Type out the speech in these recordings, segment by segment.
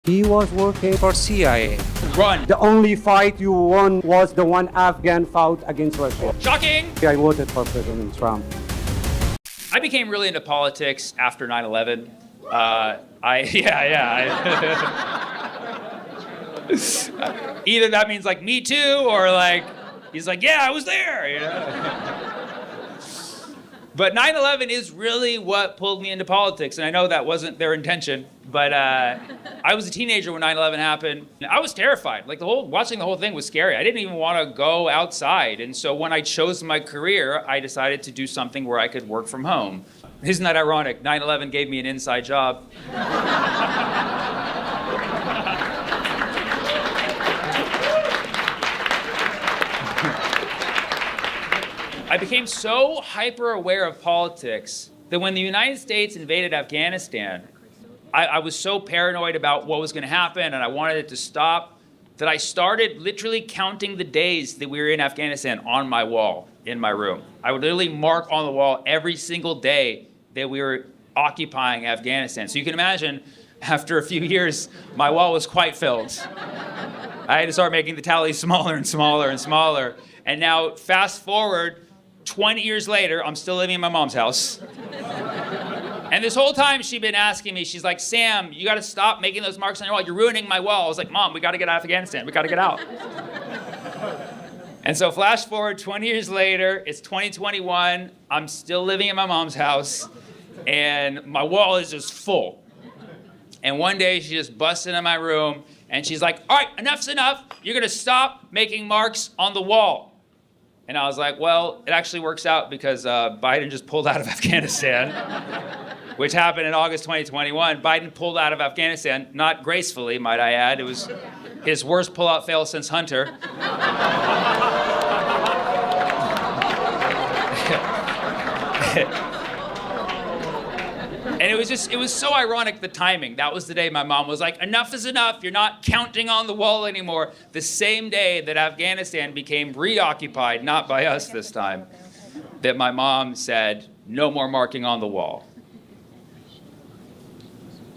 He was working for CIA. Run. The only fight you won was the one Afghan fought against Russia. Shocking. I voted for President Trump. I became really into politics after 9/11. Either that means like me too, or like he's like, yeah, I was there. You know? But 9/11 is really what pulled me into politics, and I know that wasn't their intention. But I was a teenager when 9/11 happened. I was terrified. Like watching the whole thing was scary. I didn't even want to go outside. And so when I chose my career, I decided to do something where I could work from home. Isn't that ironic? 9/11 gave me an inside job. I became so hyper aware of politics that when the United States invaded Afghanistan, I was so paranoid about what was going to happen and I wanted it to stop that I started literally counting the days that we were in Afghanistan on my wall in my room. I would literally mark on the wall every single day that we were occupying Afghanistan. So you can imagine, after a few years, my wall was quite filled. I had to start making the tally smaller and smaller and smaller. And now, fast forward, 20 years later, I'm still living in my mom's house. And this whole time she'd been asking me, she's like, Sam, you gotta stop making those marks on your wall. You're ruining my wall. I was like, Mom, we gotta get out of Afghanistan. We gotta get out. And so flash forward 20 years later, it's 2021. I'm still living in my mom's house and my wall is just full. And one day she just busts into my room and she's like, all right, enough's enough. You're gonna stop making marks on the wall. And I was like, well, it actually works out because Biden just pulled out of Afghanistan, which happened in August 2021. Biden pulled out of Afghanistan, not gracefully, might I add. It was his worst pullout fail since Hunter. And it was so ironic, the timing. That was the day my mom was like, enough is enough. You're not counting on the wall anymore. The same day that Afghanistan became reoccupied, not by us this time, that my mom said, no more marking on the wall.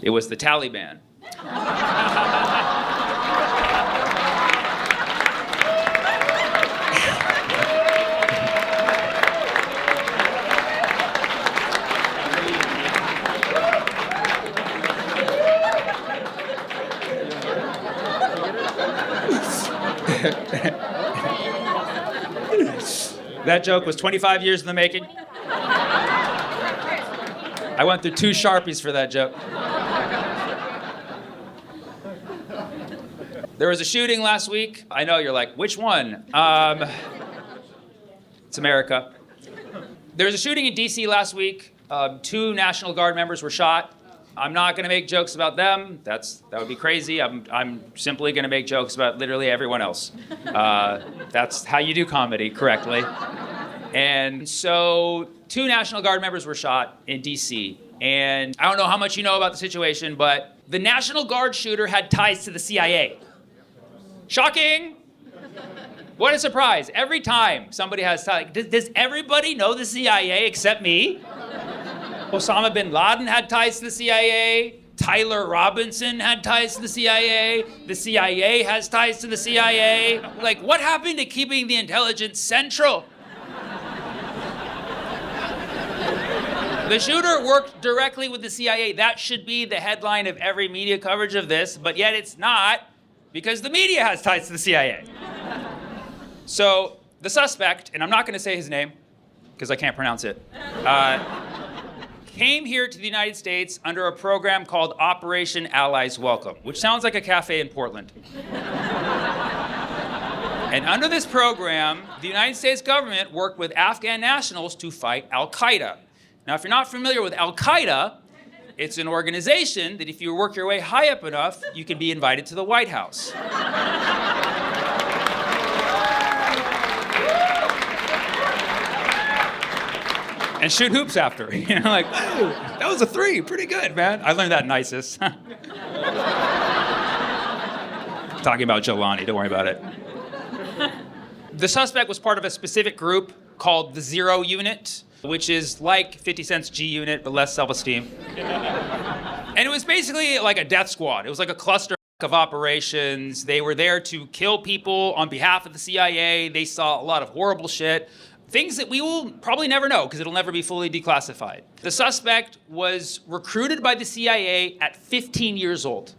It was the Taliban. That joke was 25 years in the making. I went through 2 Sharpies for that joke. There was a shooting last week. I know, you're like, which one? It's America. There was a shooting in DC last week. 2 National Guard members were shot. I'm not gonna make jokes about them. That would be crazy. I'm simply gonna make jokes about literally everyone else. That's how you do comedy correctly. And so 2 National Guard members were shot in DC. And I don't know how much you know about the situation, but the National Guard shooter had ties to the CIA. Shocking! What a surprise. Every time somebody has ties, does everybody know the CIA except me? Osama bin Laden had ties to the CIA. Tyler Robinson had ties to the CIA. The CIA has ties to the CIA. Like, what happened to keeping the intelligence central? The shooter worked directly with the CIA. That should be the headline of every media coverage of this, but yet it's not because the media has ties to the CIA. So the suspect, and I'm not gonna say his name because I can't pronounce it, came here to the United States under a program called Operation Allies Welcome, which sounds like a cafe in Portland. And under this program, the United States government worked with Afghan nationals to fight Al-Qaeda. Now, if you're not familiar with Al-Qaeda, it's an organization that if you work your way high up enough, you can be invited to the White House. And shoot hoops after. You know, like, ooh, that was a 3, pretty good, man. I learned that in ISIS. Talking about Jelani, don't worry about it. The suspect was part of a specific group called the Zero Unit, which is like 50 Cent's G Unit, but less self-esteem. And it was basically like a death squad. It was like a cluster of operations. They were there to kill people on behalf of the CIA. They saw a lot of horrible shit. Things that we will probably never know because it'll never be fully declassified. The suspect was recruited by the CIA at 15 years old.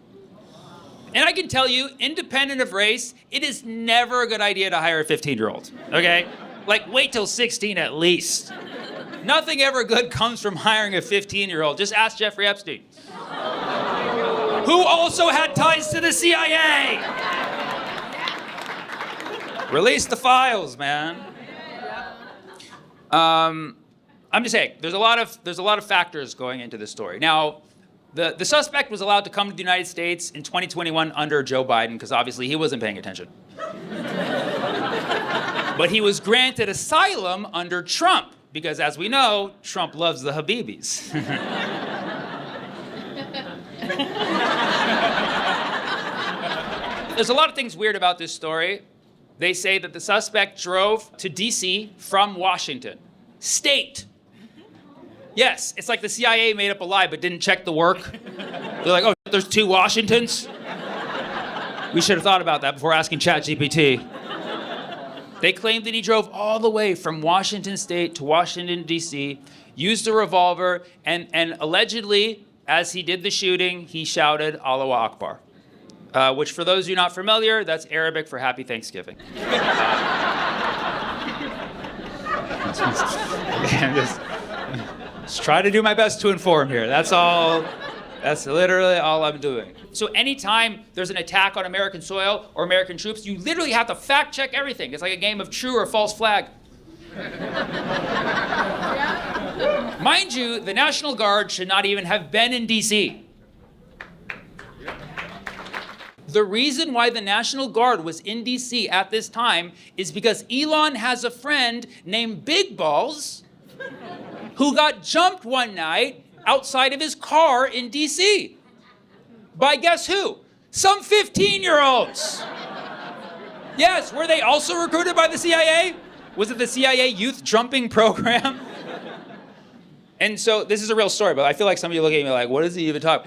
And I can tell you, independent of race, it is never a good idea to hire a 15-year-old, okay? Like, wait till 16 at least. Nothing ever good comes from hiring a 15-year-old. Just ask Jeffrey Epstein, who also had ties to the CIA. Release the files, man. I'm just saying, there's a lot of factors going into this story. Now, the suspect was allowed to come to the United States in 2021 under Joe Biden, because obviously he wasn't paying attention. But he was granted asylum under Trump, because as we know, Trump loves the Habibis. There's a lot of things weird about this story. They say that the suspect drove to D.C. from Washington State. Yes, it's like the CIA made up a lie but didn't check the work. They're like, oh, there's 2 Washingtons? We should have thought about that before asking ChatGPT. They claimed that he drove all the way from Washington State to Washington, D.C., used a revolver, and allegedly, as he did the shooting, he shouted, Allahu Akbar. Which, for those of you not familiar, that's Arabic for Happy Thanksgiving. Just try to do my best to inform here. That's all. That's literally all I'm doing. So anytime there's an attack on American soil or American troops, you literally have to fact check everything. It's like a game of true or false flag. Mind you, the National Guard should not even have been in D.C. The reason why the National Guard was in D.C. at this time is because Elon has a friend named Big Balls who got jumped one night outside of his car in D.C. by guess who? Some 15-year-olds. Yes, were they also recruited by the CIA? Was it the CIA youth jumping program? And so this is a real story, but I feel like some of you look at me like, what does he even talk?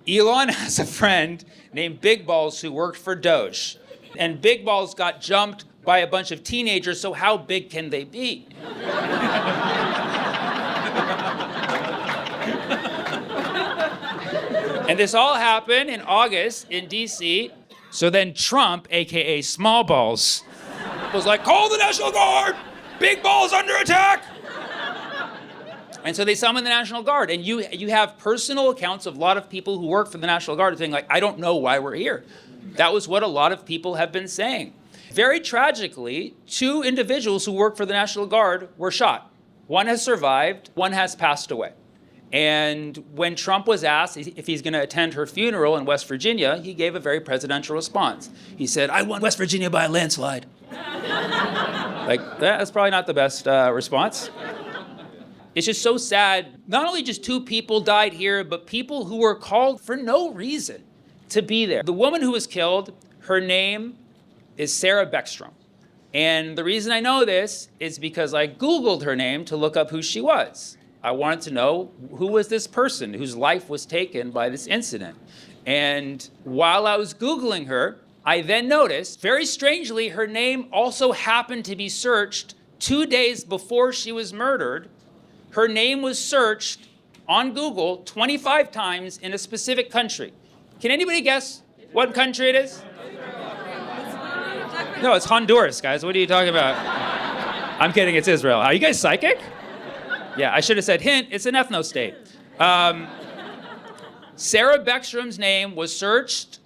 Elon has a friend named Big Balls who worked for Doge. And Big Balls got jumped by a bunch of teenagers, so how big can they be? And this all happened in August in D.C. So then Trump, AKA Small Balls, was like, call the National Guard! Big Balls under attack! And so they summoned the National Guard. And you have personal accounts of a lot of people who work for the National Guard saying, like, I don't know why we're here. That was what a lot of people have been saying. Very tragically, 2 individuals who work for the National Guard were shot. One has survived, one has passed away. And when Trump was asked if he's going to attend her funeral in West Virginia, he gave a very presidential response. He said, I won West Virginia by a landslide. Like, that's probably not the best response. It's just so sad. Not only just 2 people died here, but people who were called for no reason to be there. The woman who was killed, her name is Sarah Beckstrom. And the reason I know this is because I Googled her name to look up who she was. I wanted to know who was this person whose life was taken by this incident. And while I was Googling her, I then noticed, very strangely, her name also happened to be searched 2 days before she was murdered. Her name was searched on Google 25 times in a specific country. Can anybody guess what country it is? No, it's Honduras, guys. What are you talking about? I'm kidding, it's Israel. Are you guys psychic? Yeah, I should have said, hint, it's an ethno-state. Sarah Beckstrom's name was searched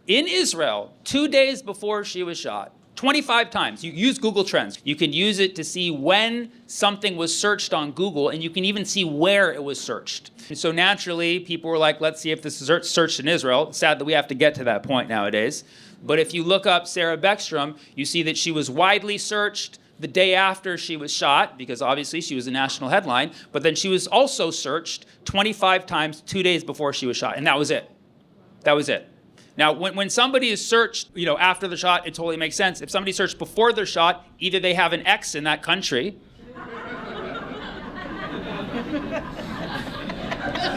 in Israel 2 days before she was shot. 25 times. You use Google Trends. You can use it to see when something was searched on Google, and you can even see where it was searched. And so naturally, people were like, let's see if this is searched in Israel. It's sad that we have to get to that point nowadays. But if you look up Sarah Beckstrom, you see that she was widely searched the day after she was shot, because obviously she was a national headline, but then she was also searched 25 times 2 days before she was shot, and that was it. That was it. Now, when somebody is searched, after the shot, it totally makes sense. If somebody searched before they're shot, either they have an X in that country,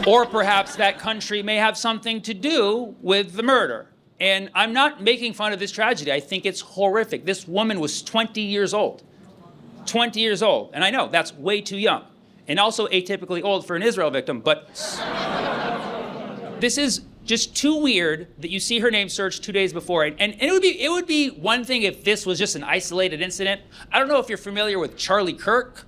Or perhaps that country may have something to do with the murder. And I'm not making fun of this tragedy. I think it's horrific. This woman was 20 years old. 20 years old. And I know that's way too young. And also atypically old for an Israel victim. But this is just too weird that you see her name searched 2 days before. And it would be one thing if this was just an isolated incident. I don't know if you're familiar with Charlie Kirk.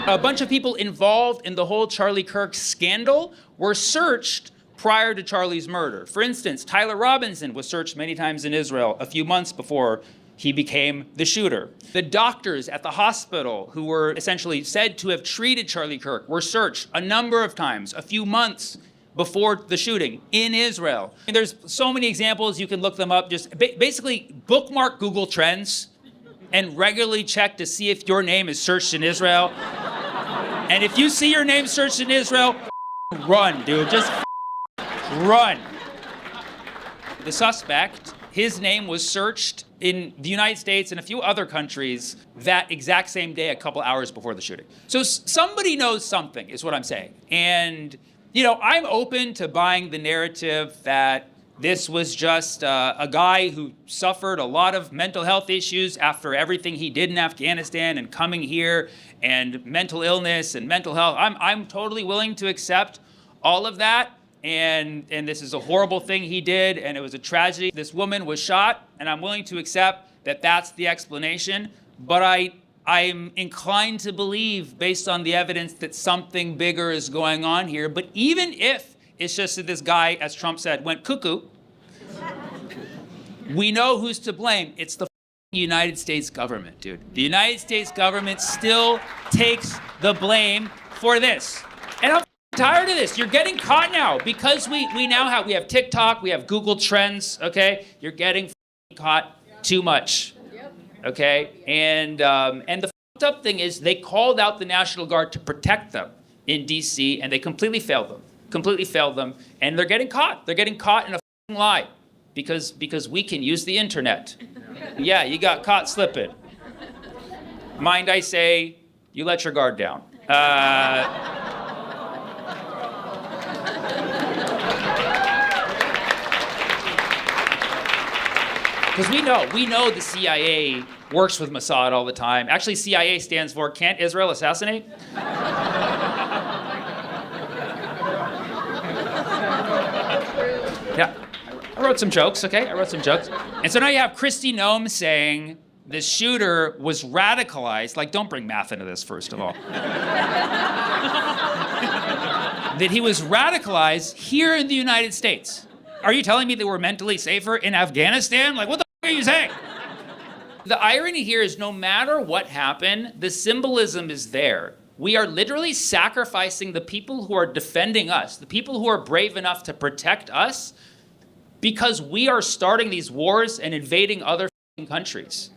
A bunch of people involved in the whole Charlie Kirk scandal were searched prior to Charlie's murder. For instance, Tyler Robinson was searched many times in Israel a few months before he became the shooter. The doctors at the hospital who were essentially said to have treated Charlie Kirk were searched a number of times, a few months before the shooting in Israel. And there's so many examples, you can look them up. Just basically bookmark Google Trends and regularly check to see if your name is searched in Israel. And if you see your name searched in Israel, run, dude. Just run. The suspect, his name was searched in the United States and a few other countries that exact same day, a couple hours before the shooting. So somebody knows something, is what I'm saying. And, you know, I'm open to buying the narrative that this was just a guy who suffered a lot of mental health issues after everything he did in Afghanistan and coming here and mental illness and mental health. I'm totally willing to accept all of that. And this is a horrible thing he did, and it was a tragedy. This woman was shot, and I'm willing to accept that that's the explanation. But I'm inclined to believe, based on the evidence, that something bigger is going on here. But even if it's just that this guy, as Trump said, went cuckoo, we know who's to blame. It's the United States government, dude. The United States government still takes the blame for this. And I'm tired of this. You're getting caught now because we have TikTok, we have Google Trends, okay? You're getting caught too much, okay? And the fucked up thing is they called out the National Guard to protect them in DC, and they completely failed them, and they're getting caught. They're getting caught in a lie because we can use the internet. Yeah, you got caught slipping. Mind I say, you let your guard down. Because we know the CIA works with Mossad all the time. Actually, CIA stands for Can't Israel Assassinate? Yeah, I wrote some jokes, okay? And so now you have Kristi Noem saying the shooter was radicalized. Like, don't bring math into this, first of all. That he was radicalized here in the United States. Are you telling me that we're mentally safer in Afghanistan? Like, what the are you saying? The irony here is no matter what happened, the symbolism is there. We are literally sacrificing the people who are defending us, the people who are brave enough to protect us, because we are starting these wars and invading other countries.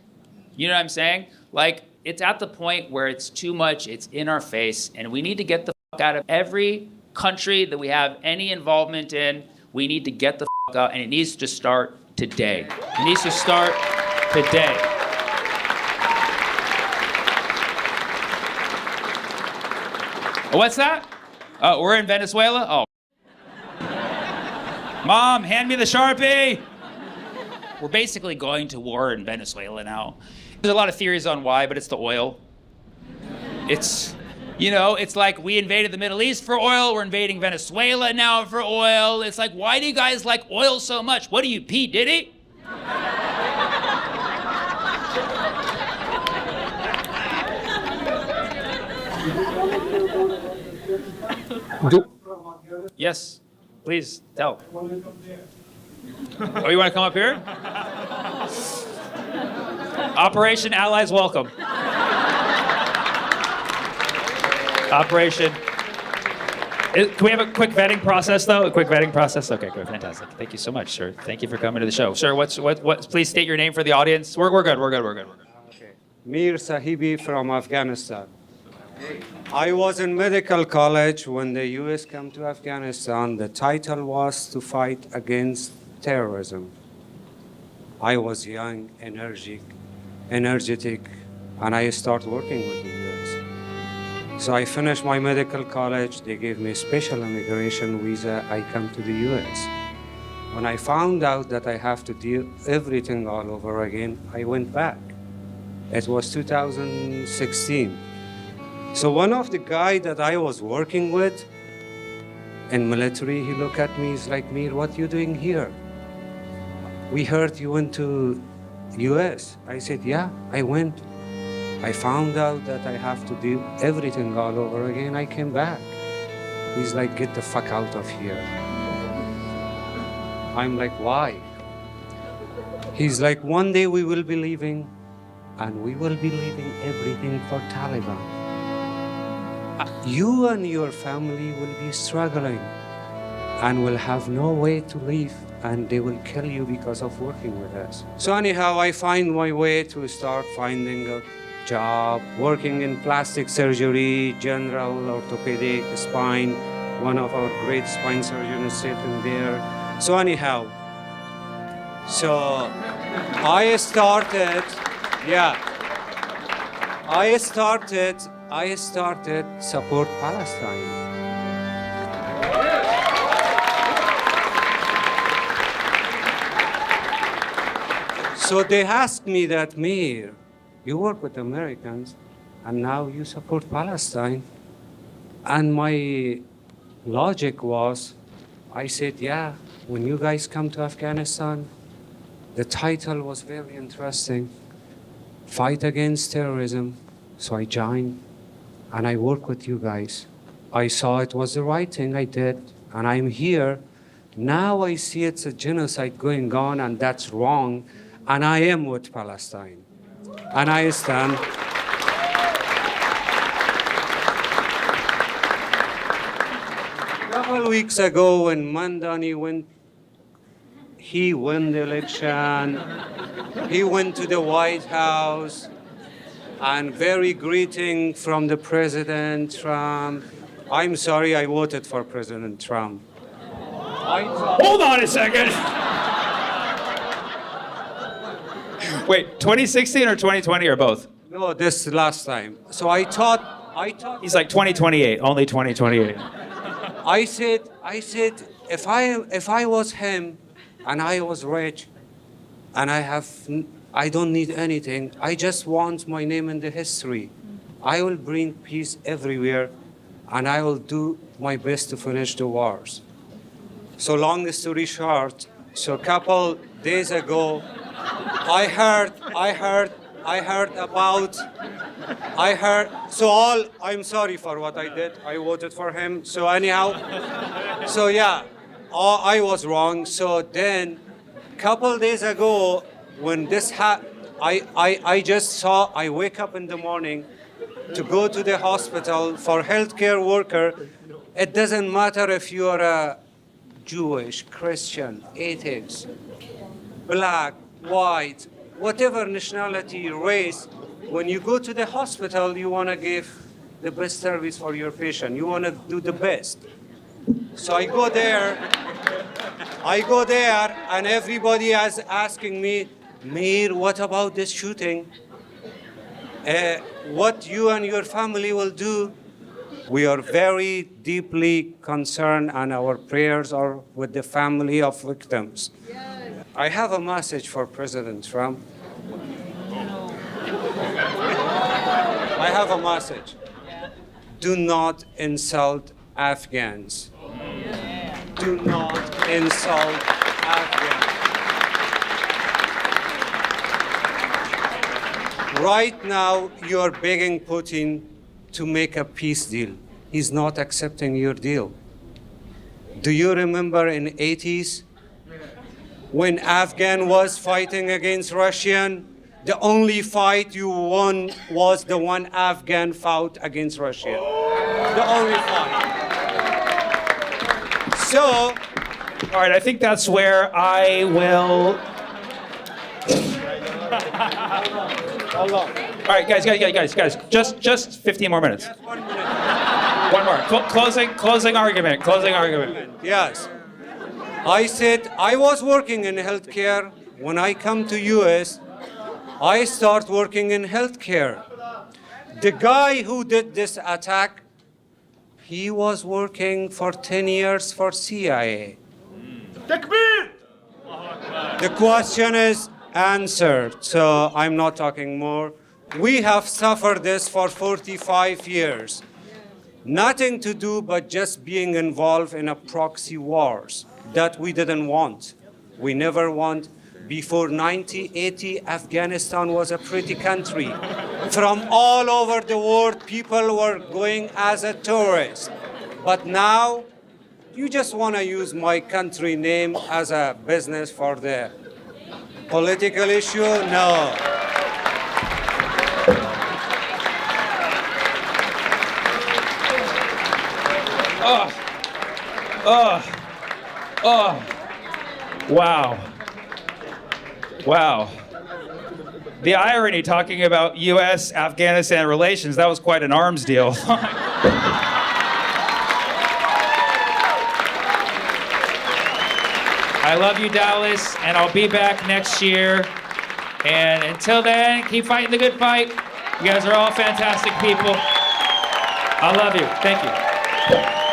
You know what I'm saying? Like, it's at the point where it's too much, it's in our face, and we need to get the fuck out of every country that we have any involvement in. We need to get the fuck out, and it needs to start today. It needs to start today. What's that? We're in Venezuela? Oh. Mom, hand me the Sharpie. We're basically going to war in Venezuela now. There's a lot of theories on why, but it's the oil. It's like we invaded the Middle East for oil, we're invading Venezuela now for oil. It's like, why do you guys like oil so much? What do you, P. Diddy? Yes, please, tell. Oh, you want to come up here? Operation Allies Welcome. Operation. Can we have a quick vetting process, though? A quick vetting process? Okay, good, fantastic. Thank you so much, sir. Thank you for coming to the show. Sir, please state your name for the audience. We're good. Okay. Mir Sahibi from Afghanistan. I was in medical college when the U.S. came to Afghanistan. The title was to fight against terrorism. I was young, energetic, and I started working with the U.S. So I finished my medical college. They gave me a special immigration visa. I come to the US. When I found out that I have to do everything all over again, I went back. It was 2016. So one of the guy that I was working with in military, he looked at me, he's like, Mir, what you doing here? We heard you went to US. I said, yeah, I went. I found out that I have to do everything all over again. I came back. He's like, get the fuck out of here. I'm like, why? He's like, one day we will be leaving, and we will be leaving everything for Taliban. You and your family will be struggling and will have no way to leave, and they will kill you because of working with us. So anyhow, I find my way to start finding a job, working in plastic surgery, general orthopedic, spine. One of our great spine surgeons is sitting there. So anyhow, I started support Palestine. So they asked me that, Mir, you work with Americans and now you support Palestine. And my logic was, I said, yeah, when you guys come to Afghanistan, the title was very interesting, Fight Against Terrorism. So I joined and I work with you guys. I saw it was the right thing, I did, and I'm here. Now I see it's a genocide going on and that's wrong, and I am with Palestine. And I stand. A couple weeks ago when Mandani he won the election, he went to the White House, and very greeting from the President Trump. I'm sorry, I voted for President Trump. Hold on a second. Wait, 2016 or 2020 or both? No, this last time. So I thought. He's like 2028, only 2028. I said, if I was him, and I was rich, and I don't need anything. I just want my name in the history. I will bring peace everywhere, and I will do my best to finish the wars. So long story short, so a couple days ago, I heard. I'm sorry for what I did. I voted for him. So anyhow, I was wrong. So then, couple days ago, when this I just saw, I wake up in the morning to go to the hospital for healthcare worker. It doesn't matter if you are a Jewish, Christian, atheist, black, white, whatever nationality, race, when you go to the hospital, you want to give the best service for your patient. You want to do the best. So I go there, and everybody is asking me, Mir, what about this shooting? What you and your family will do? We are very deeply concerned, and our prayers are with the family of victims. Yes. I have a message for President Trump. I have a message. Do not insult Afghans. Do not insult Afghans. Right now, you are begging Putin to make a peace deal. He's not accepting your deal. Do you remember in the 80s when Afghan was fighting against Russian? The only fight you won was the one Afghan fought against Russia. The only fight. So, all right, I think that's where I will. hold on. All right, guys, just 15 more minutes. Just 1 minute. One more. Closing argument. Yes. I said I was working in healthcare. When I come to US, I start working in healthcare. The guy who did this attack, he was working for 10 years for CIA. Takbir! The question is answered, so I'm not talking more. We have suffered this for 45 years. Nothing to do but just being involved in a proxy wars that we didn't want. We never want. Before 1980, Afghanistan was a pretty country. From all over the world, people were going as a tourist. But now, you just want to use my country name as a business for the political issue? No. Wow. Wow. The irony talking about U.S. Afghanistan relations, that was quite an arms deal. I love you, Dallas, and I'll be back next year. And until then, keep fighting the good fight. You guys are all fantastic people. I love you. Thank you.